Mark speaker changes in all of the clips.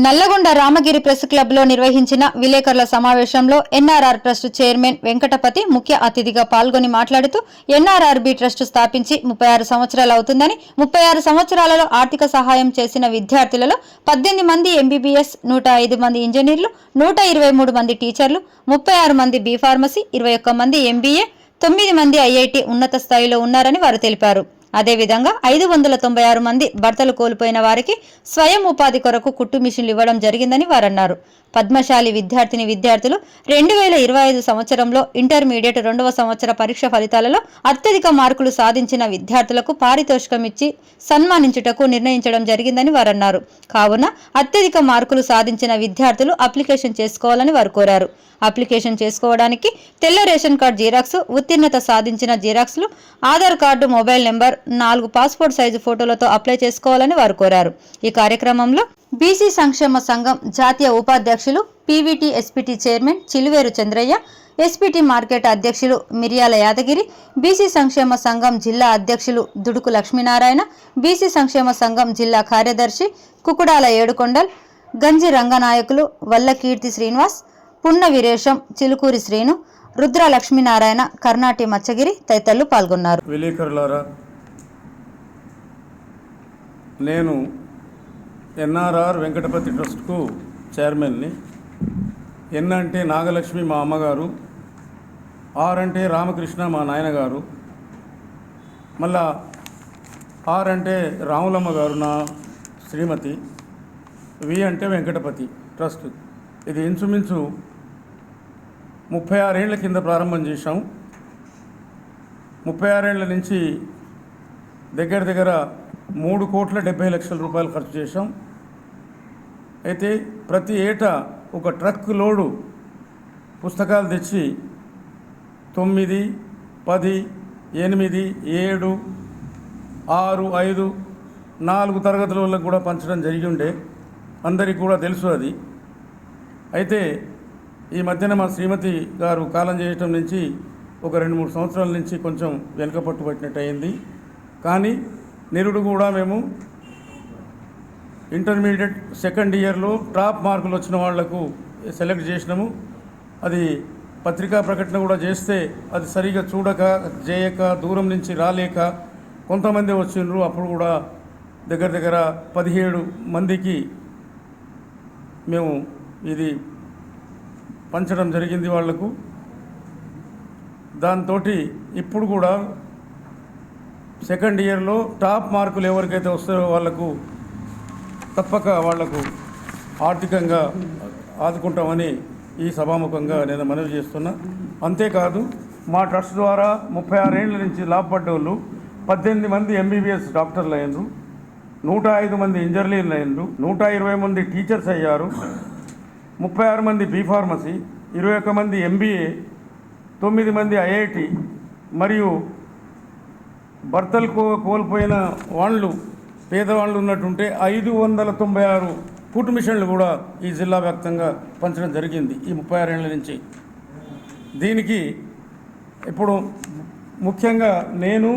Speaker 1: Nalgonda Ramagiri press club లో నిర్వహించిన విలేకరుల సమావేశంలో ఎన్ఆర్ఆర్ ట్రస్ట్ చైర్మన్ వెంకటపతి ముఖ్య అతిథిగా పాల్గొని మాట్లాడుతూ ఎన్ఆర్ఆర్బి ట్రస్ట్ స్థాపించి 36 సంవత్సరాలు అవుతుందని 36 సంవత్సరాలలో ఆర్థిక సహాయం చేసిన విద్యార్థులలో 18 మంది ఎంబీబీఎస్ 105 మంది ఇంజనీర్లు 123 మంది టీచర్లు 36 మంది బి ఫార్మసీ 21 మంది ఎంబీఏ 9 మంది ఐఐటి ఉన్నత స్థాయిలో ఉన్నారని వారు తెలిపారు. అదేవిధంగా 596 మంది భర్తలు కోల్పోయిన వారికి స్వయం ఉపాధి కొరకు కుట్టు మిషన్లు ఇవ్వడం జరిగిందని వారన్నారు. పద్మశాలి విద్యార్థులు 2025 సంవత్సరంలో ఇంటర్మీడియట్ 2వ సంవత్సర పరీక్ష ఫలితాలలో అత్యధిక మార్కులు సాధించిన విద్యార్థులకు పారితోషికం ఇచ్చి సన్మానించుటకు నిర్ణయించడం జరిగిందని వారన్నారు. కావున అత్యధిక మార్కులు సాధించిన విద్యార్థులు అప్లికేషన్ చేసుకోవాలని వారు కోరారు. అప్లికేషన్ చేసుకోవడానికి తెల్ల రేషన్ కార్డు జిరాక్స్, ఉత్తీర్ణత సాధించిన జిరాక్స్లు, Aadhaar card, mobile number, 4 passport size ఫోటోలతో అప్లై చేసుకోవాలని వారు కోరారు. ఈ కార్యక్రమంలో బీసీ సంక్షేమ సంఘం జాతీయ ఉపాధ్యక్షులు PVT SPT chairman Chiluveru Chandraiah, SPT market అధ్యక్షులు మిర్యాల యాదగిరి, బీసీ సంక్షేమ సంఘం జిల్లా అధ్యక్షులు దుడుకు లక్ష్మీనారాయణ, బీసీ సంక్షేమ సంఘం జిల్లా కార్యదర్శి కుకుడాల ఏడుకొండల్, గంజి రంగనాయకులు వల్ల కీర్తి శ్రీనివాస్, పున్న వీరేశం, చిలుకూరి శ్రీను, రుద్ర లక్ష్మీనారాయణ, కర్ణాటి మచ్చగిరి తదితరులు పాల్గొన్నారు.
Speaker 2: విలేకరులారా, నేను ఎన్ఆర్ఆర్ వెంకటపతి ట్రస్ట్కు చైర్మన్ని. ఎన్ అంటే నాగలక్ష్మి మా అమ్మగారు, ఆర్ అంటే రామకృష్ణ మా నాయనగారు, మళ్ళా ఆర్ అంటే రాములమ్మ గారు నా శ్రీమతి, వి అంటే వెంకటపతి ట్రస్ట్. ఇది ఇంచుమించు 36 ఏళ్ల కింద ప్రారంభం చేశాం. 36 ఏళ్ల నుంచి దగ్గర 3,70,00,000 రూపాయలు ఖర్చు చేశాం. అయితే ప్రతి ఏటా ఒక ట్రక్ లోడు పుస్తకాలు తెచ్చి 9, 10, 8, 7, 6, 5, 4 తరగతుల వాళ్ళకు కూడా పంచడం జరిగి ఉండే, అందరికీ కూడా తెలుసు అది. అయితే ఈ మధ్యన మా శ్రీమతి గారు కాలం చేయటం నుంచి ఒక 2-3 సంవత్సరాల నుంచి కొంచెం వెనుక పట్టుబట్టినట్టు అయింది. కానీ నిరుడు కూడా మేము ఇంటర్మీడియట్ సెకండ్ ఇయర్లో టాప్ మార్కులు వచ్చిన వాళ్లకు సెలెక్ట్ చేసినాము. అది పత్రికా ప్రకటన కూడా చేస్తే అది సరిగా చూడక చేయక దూరం నుంచి రాలేక కొంతమంది వచ్చిండ్రు. అప్పుడు కూడా దగ్గర 17 మందికి మేము ఇది పంచడం జరిగింది వాళ్లకు. దాంతో ఇప్పుడు కూడా సెకండ్ ఇయర్లో టాప్ మార్కులు ఎవరికైతే వస్తారో వాళ్లకు తప్పక వాళ్లకు ఆర్థికంగా ఆదుకుంటామని ఈ సభాముఖంగా నేను మనవి చేస్తున్నా. అంతేకాదు మా ట్రస్ట్ ద్వారా 36 ఏళ్ల నుంచి లాభపడ్డ వాళ్ళు 18 మంది ఎంబీబీఎస్ డాక్టర్లు అయినరు, 105 మంది ఇంజనీర్లు అయినరు, 120 మంది టీచర్స్ అయ్యారు, 36 మంది బి ఫార్మసీ, 21 మంది ఎంబీఏ, 9 మంది ఐఐటి, మరియు భర్తలు కోల్పోయిన వాళ్ళు పేదవాళ్ళు ఉన్నట్టుంటే 596 కుట్టు మిషన్లు కూడా ఈ జిల్లా వ్యాప్తంగా పంచడం జరిగింది ఈ 36 ఏళ్ల నుంచి. దీనికి ఇప్పుడు ముఖ్యంగా నేను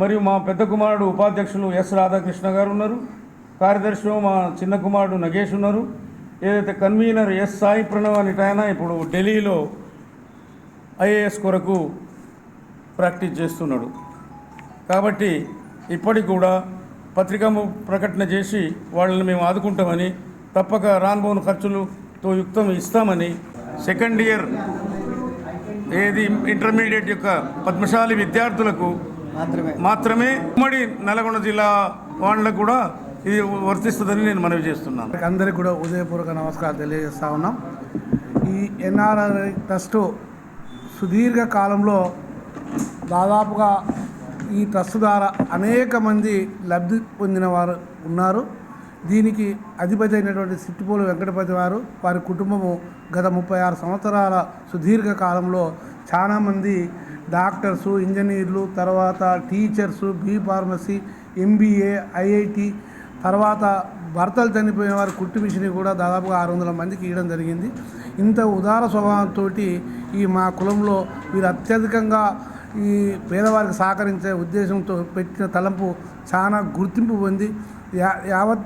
Speaker 2: మరియు మా పెద్ద కుమారుడు ఉపాధ్యక్షులు ఎస్ రాధాకృష్ణ గారు ఉన్నారు, కార్యదర్శి మా చిన్న కుమారుడు నగేష్ ఉన్నారు, ఏదైతే కన్వీనర్ ఎస్ సాయి ప్రణవ్ అనేట ఆయన ఇప్పుడు ఢిల్లీలో ఐఏఎస్ కొరకు ప్రాక్టీస్ చేస్తున్నాడు. కాబట్టి ఇప్పటికి కూడా పత్రికా ప్రకటన చేసి వాళ్ళని మేము ఆదుకుంటామని, తప్పక రానుబోను ఖర్చులతో యుక్తం ఇస్తామని, సెకండ్ ఇయర్ ఏది ఇంటర్మీడియట్ యొక్క పద్మశాలి విద్యార్థులకు మాత్రమే ఉమ్మడి నల్గొండ జిల్లా వాళ్ళకు కూడా ఇది వర్తిస్తుందని నేను మనవి చేస్తున్నాను.
Speaker 3: అందరికీ కూడా ఉదయపూర్వక నమస్కారం తెలియజేస్తా ఉన్నాం. ఈ ఎన్ఆర్ఆర్ ట్రస్టు సుదీర్ఘ కాలంలో దాదాపుగా ఈ ట్రస్ట్ ద్వారా అనేక మంది లబ్ధి పొందిన వారు ఉన్నారు. దీనికి అధిపతి అయినటువంటి సిట్టిపోలు వెంకటపతి వారి కుటుంబము గత 36 సంవత్సరాల సుదీర్ఘ కాలంలో చాలామంది డాక్టర్సు, ఇంజనీర్లు, తర్వాత teachers, B pharmacy, MBA, IIT, తర్వాత భర్తలు చనిపోయిన వారి కుట్టు మిషన్ కూడా దాదాపుగా 600 మందికి ఇవ్వడం జరిగింది. ఇంత ఉదార స్వభావంతో ఈ మా కులంలో వీరు అత్యధికంగా ఈ పేదవారికి సహకరించే ఉద్దేశంతో పెట్టిన తలంపు చాలా గుర్తింపు పొంది యావత్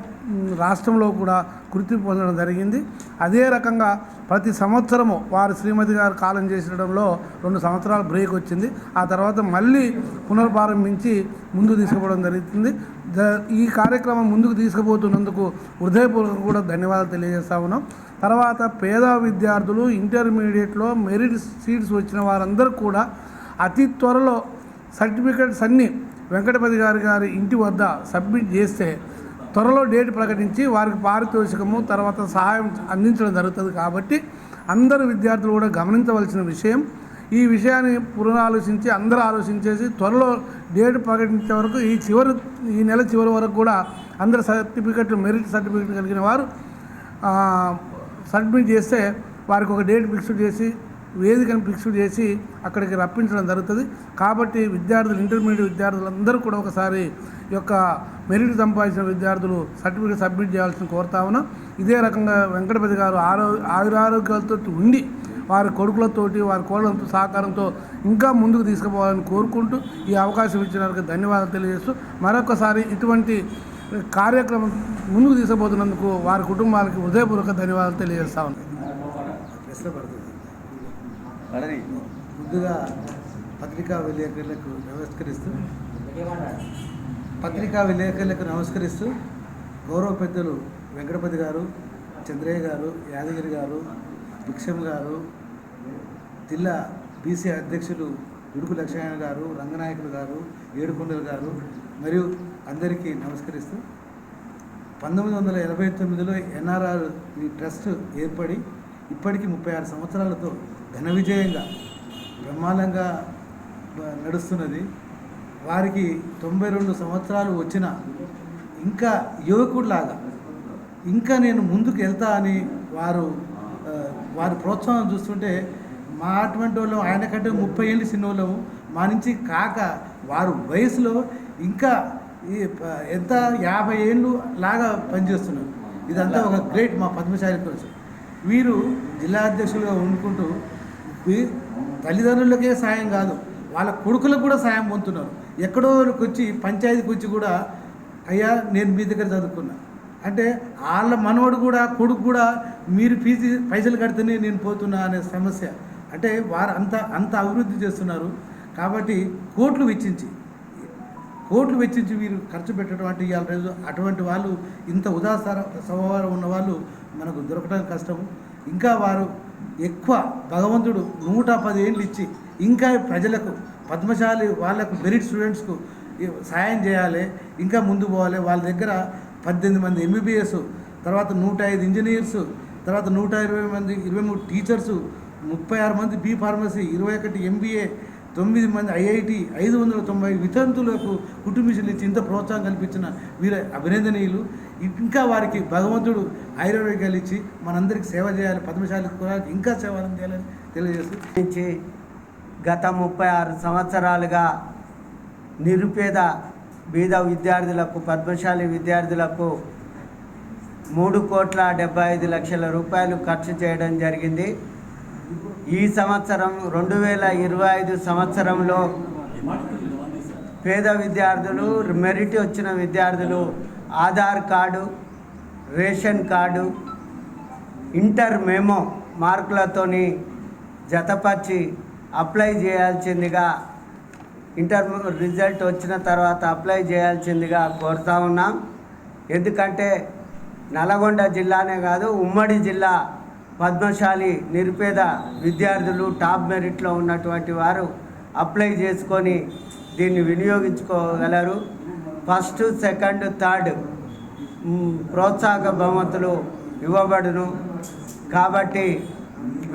Speaker 3: రాష్ట్రంలో కూడా గుర్తింపు పొందడం జరిగింది. అదే రకంగా ప్రతి సంవత్సరము వారు శ్రీమతి గారు కాలం చేసడంలో 2 సంవత్సరాలు బ్రేక్ వచ్చింది. ఆ తర్వాత మళ్ళీ పునర్ప్రారంభించి ముందుకు తీసుకుపోవడం జరుగుతుంది. ఈ కార్యక్రమం ముందుకు తీసుకుపోతున్నందుకు హృదయపూర్వకంగా కూడా ధన్యవాదాలు తెలియజేస్తా ఉన్నాం. తర్వాత పేద విద్యార్థులు ఇంటర్మీడియట్లో మెరిట్ సీట్స్ వచ్చిన వారందరూ కూడా అతి త్వరలో సర్టిఫికెట్స్ అన్నీ వెంకటపతి గారి ఇంటి వద్ద సబ్మిట్ చేస్తే త్వరలో డేట్ ప్రకటించి వారికి పారితోషికము తర్వాత సహాయం అందించడం జరుగుతుంది. కాబట్టి అందరు విద్యార్థులు కూడా గమనించవలసిన విషయం. ఈ విషయాన్ని పునరాలోచించి అందరూ ఆలోచించేసి త్వరలో డేట్ ప్రకటించే వరకు ఈ నెల చివరి వరకు కూడా అందరు మెరిట్ సర్టిఫికెట్ కలిగిన వారు సబ్మిట్ చేస్తే వారికి ఒక డేట్ ఫిక్స్ చేసి వేదికను ఫిక్స్ చేసి అక్కడికి రప్పించడం జరుగుతుంది. కాబట్టి ఇంటర్మీడియట్ విద్యార్థులందరూ కూడా ఒకసారి ఈ యొక్క మెరిట్ సంపాదించిన విద్యార్థులు సర్టిఫికేట్ సబ్మిట్ చేయాల్సిన కోరుతా ఉన్నాం. ఇదే రకంగా వెంకటపతి గారు ఆయురారోగ్యాలతో ఉండి వారి కొడుకులతోటి వారి కోళ్ళతో సహకారంతో ఇంకా ముందుకు తీసుకుపోవాలని కోరుకుంటూ ఈ అవకాశం ఇచ్చిన వారికి ధన్యవాదాలు తెలియజేస్తూ మరొకసారి ఇటువంటి కార్యక్రమం ముందుకు తీసుకుపోతున్నందుకు వారి కుటుంబాలకి హృదయపూర్వక ధన్యవాదాలు తెలియజేస్తా ఉన్నాను.
Speaker 4: ముందుగా పత్రికా విలేకరులకు నమస్కరిస్తూ గౌరవ పెద్దలు వెంకటపతి గారు, చంద్రయ్య గారు, యాదగిరి గారు, భిక్షం గారు, జిల్లా బీసీ అధ్యక్షులు ఉడుకు లక్ష్మణ గారు, రంగనాయకులు గారు, ఏడుకొండలు గారు మరియు అందరికీ నమస్కరిస్తూ 1989లో ఎన్ఆర్ఆర్ ఈ ట్రస్ట్ ఏర్పడి ఇప్పటికీ 36 సంవత్సరాలతో ఘన విజయంగా బ్రహ్మాండంగా నడుస్తున్నది. వారికి 92 సంవత్సరాలు వచ్చిన ఇంకా యువకుడిలాగా ఇంకా నేను ముందుకు వెళ్తా అని వారి ప్రోత్సాహం చూస్తుంటే మా అటువంటి వాళ్ళు ఆయన కంటే 30 ఏళ్ళు చిన్నోళ్ళము మా నుంచి కాక వారు వయసులో ఇంకా ఎంత 50 ఏళ్ళు లాగా పనిచేస్తున్నారు. ఇదంతా ఒక గ్రేట్ మా పద్మశాలి కోసం. వీరు జిల్లా అధ్యక్షులుగా ఉండుకుంటూ తల్లిదండ్రులకే సాయం కాదు వాళ్ళ కొడుకులకు కూడా సాయం పొందుతున్నారు. ఎక్కడో వచ్చి పంచాయతీకి వచ్చి కూడా అయ్యా నేను మీ దగ్గర చదువుకున్నా అంటే వాళ్ళ మనవడు కూడా కొడుకు కూడా మీరు ఫీజు పైసలు కడితేనే నేను పోతున్నా అనే సమస్య. అంటే వారు అంత అభివృద్ధి చేస్తున్నారు. కాబట్టి కోట్లు వెచ్చించి వీరు ఖర్చు పెట్టడం అంటే ఇవాళ రోజు అటువంటి వాళ్ళు ఇంత ఉదాసార స్వభావం ఉన్న వాళ్ళు మనకు దొరకడం కష్టము. ఇంకా వారు ఎక్కువ భగవంతుడు 110 ఏళ్ళు ఇచ్చి ఇంకా ప్రజలకు పద్మశాలి వాళ్ళకు మెరిట్ స్టూడెంట్స్కు సాయం చేయాలి, ఇంకా ముందు పోవాలి. వాళ్ళ దగ్గర 18 మంది ఎంబీబీఎస్, తర్వాత 105 ఇంజనీర్స్, తర్వాత 123 టీచర్సు, 36 మంది బీ ఫార్మసీ, 21 ఎంబీఏ, 9 మంది ఐఐటి, 590 వితంతులకు కుటుంబీసులు ఇచ్చి ఇంత ప్రోత్సాహం కల్పించిన వీరు అభినందనీయులు. ఇంకా వారికి భగవంతుడు ఆయుర్వేదాలు ఇచ్చి మనందరికీ సేవ చేయాలి, పద్మశాలి కులానికి ఇంకా సేవ చేయాలని తెలియజేస్తూ
Speaker 5: గత 36 సంవత్సరాలుగా నిరుపేద బీద విద్యార్థులకు పద్మశాలి విద్యార్థులకు 3,75,00,000 రూపాయలు ఖర్చు చేయడం జరిగింది. ఈ సంవత్సరం 2025 సంవత్సరంలో పేద విద్యార్థులు మెరిట్ వచ్చిన విద్యార్థులు Aadhaar card, ration card, inter memo మార్కులతోని జతపరిచి అప్లై చేయాల్సిందిగా ఇంటర్ రిజల్ట్ వచ్చిన తర్వాత అప్లై చేయాల్సిందిగా కోరుతా ఉన్నాం. ఎందుకంటే నల్గొండ జిల్లానే కాదు ఉమ్మడి జిల్లా పద్మశాలి నిరుపేద విద్యార్థులు టాప్ మెరిట్లో ఉన్నటువంటి వారు అప్లై చేసుకొని దీన్ని వినియోగించుకోగలరు. ఫస్ట్, సెకండ్, థర్డ్ ప్రోత్సాహక బహుమతులు ఇవ్వబడును. కాబట్టి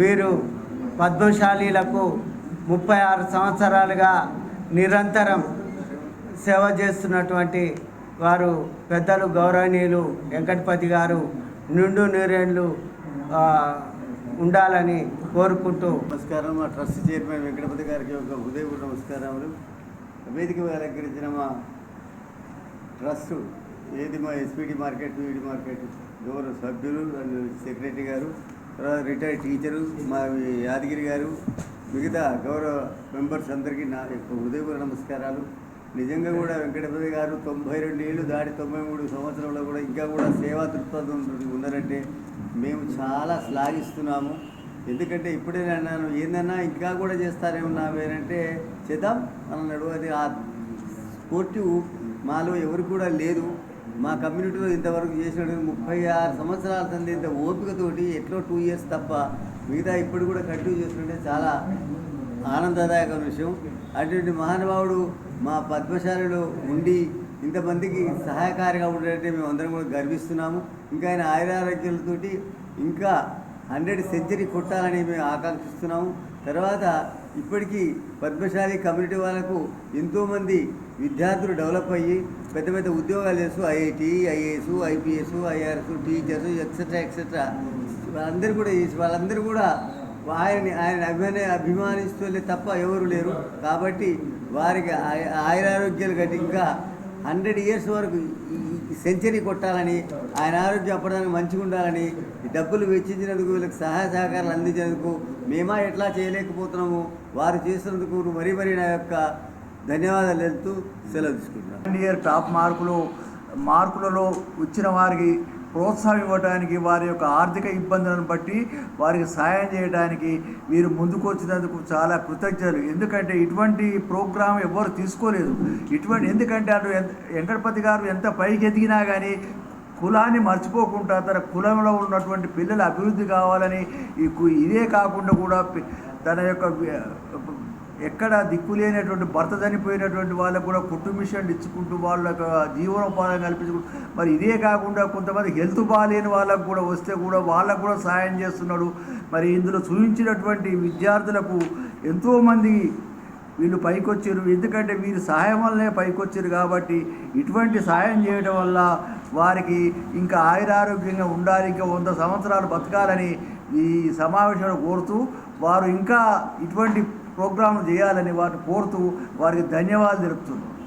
Speaker 5: వీరు పద్మశాలీలకు 36 సంవత్సరాలుగా నిరంతరం సేవ చేస్తున్నటువంటి వారు పెద్దలు గౌరవనీయులు వెంకటపతి గారు నిండు నూరేళ్ళు ఉండాలని కోరుకుంటూ
Speaker 6: నమస్కారం. మా ట్రస్ట్ చైర్మన్ వెంకటపతి గారికి ఒక హృదయపూర్వక నమస్కారాలు. వేదిక అలంకరించిన మా ట్రస్ట్ మా ఎస్పీడి మార్కెట్, వీడి మార్కెట్ గౌరవ సభ్యులు అండ్ సెక్రటరీ గారు, తర్వాత రిటైర్డ్ టీచరు మా యాదగిరి గారు, మిగతా గౌరవ మెంబర్స్ అందరికీ నా యొక్క హృదయపూర్వక నమస్కారాలు. నిజంగా కూడా వెంకటపతి గారు 92 ఏళ్ళు దాటి 93 సంవత్సరంలో కూడా ఇంకా కూడా సేవా దృక్పథం ఉన్నారంటే మేము చాలా శ్లాఘిస్తున్నాము. ఎందుకంటే ఇప్పుడే అన్నాను, ఏందన్నా ఇంకా కూడా చేస్తారేమో నావేనంటే చేద్దాం అన్నాడు. అది ఆ స్పోర్టివ్ మాలో ఎవరికి కూడా లేదు. మా కమ్యూనిటీలో ఇంతవరకు చేసినట్టు 36 సంవత్సరాల తండ్రి ఇంత ఓపికతోటి ఎట్లో 2 ఇయర్స్ తప్ప మిగతా ఇప్పుడు కూడా కంటిన్యూ చేస్తుంటే చాలా ఆనందదాయకమైన విషయం. అటువంటి మహానుభావుడు మా పద్మశాలిలో ఉండి ఇంతమందికి సహాయకారిగా ఉండేటంటే మేము అందరం కూడా గర్విస్తున్నాము. ఇంకా ఆయన ఆయురారోగ్యాలతోటి ఇంకా 100 సెంచరీ కొట్టాలని మేము ఆకాంక్షిస్తున్నాము. తర్వాత ఇప్పటికీ పద్మశాలి కమ్యూనిటీ వాళ్ళకు ఎంతోమంది విద్యార్థులు డెవలప్ అయ్యి పెద్ద పెద్ద ఉద్యోగాలు చేస్తూ IIT, IAS, IPS, IRS, teachers etcetera వాళ్ళందరూ కూడా ఆయన అభిమానిస్తూ తప్ప ఎవరు లేరు. కాబట్టి వారికి ఆయురారోగ్యాలు కట్టి ఇంకా 100 ఇయర్స్ వరకు సెంచరీ కొట్టాలని, ఆయన ఆరోగ్యం అప్పటిదానికి మంచిగా ఉండాలని, ఈ డబ్బులు వెచ్చించినందుకు వీళ్ళకి సహాయ సహకారాలు అందించేందుకు మేమా ఎట్లా చేయలేకపోతున్నాము, వారు చేసినందుకు మరీ నా యొక్క ధన్యవాదాలు తెలుపుతూ సెలవు తీసుకుంటున్నాను.
Speaker 7: ఇయర్ టాప్ మార్కులలో వచ్చిన వారికి ప్రోత్సాహం ఇవ్వడానికి, వారి యొక్క ఆర్థిక ఇబ్బందులను బట్టి వారికి సాయం చేయడానికి వీరు ముందుకు వచ్చినందుకు చాలా కృతజ్ఞతలు. ఎందుకంటే ఇటువంటి ప్రోగ్రాం ఎవరు తీసుకోలేదు. ఎందుకంటే అటు వెంకటపతి గారు ఎంత పైకి ఎదిగినా కానీ కులాన్ని మర్చిపోకుండా తన కులంలో ఉన్నటువంటి పిల్లల అభివృద్ధి కావాలని ఇదే కాకుండా కూడా తన యొక్క ఎక్కడ దిక్కులేనటువంటి భర్త చనిపోయినటువంటి వాళ్ళకు కూడా కుటుంబిషన్ ఇచ్చుకుంటూ వాళ్ళ జీవనోపాధి కల్పించుకుంటూ, మరి ఇదే కాకుండా కొంతమంది హెల్త్ బాగాలేని వాళ్ళకు కూడా వస్తే కూడా వాళ్ళకు కూడా సాయం చేస్తున్నాడు. మరి ఇందులో చూపించినటువంటి విద్యార్థులకు ఎంతోమంది వీళ్ళు పైకొచ్చారు. ఎందుకంటే వీరి సహాయం వల్లనే పైకొచ్చారు. కాబట్టి ఇటువంటి సాయం చేయడం వల్ల వారికి ఇంకా ఆయురారోగ్యంగా ఉండాలి, ఇంకా 100 సంవత్సరాలు బతకాలని ఈ సమావేశంలో కోరుతూ, వారు ఇంకా ఇటువంటి ప్రోగ్రాంలు చేయాలని వారిని కోరుతూ వారికి ధన్యవాదాలు తెలుపుతున్నాను.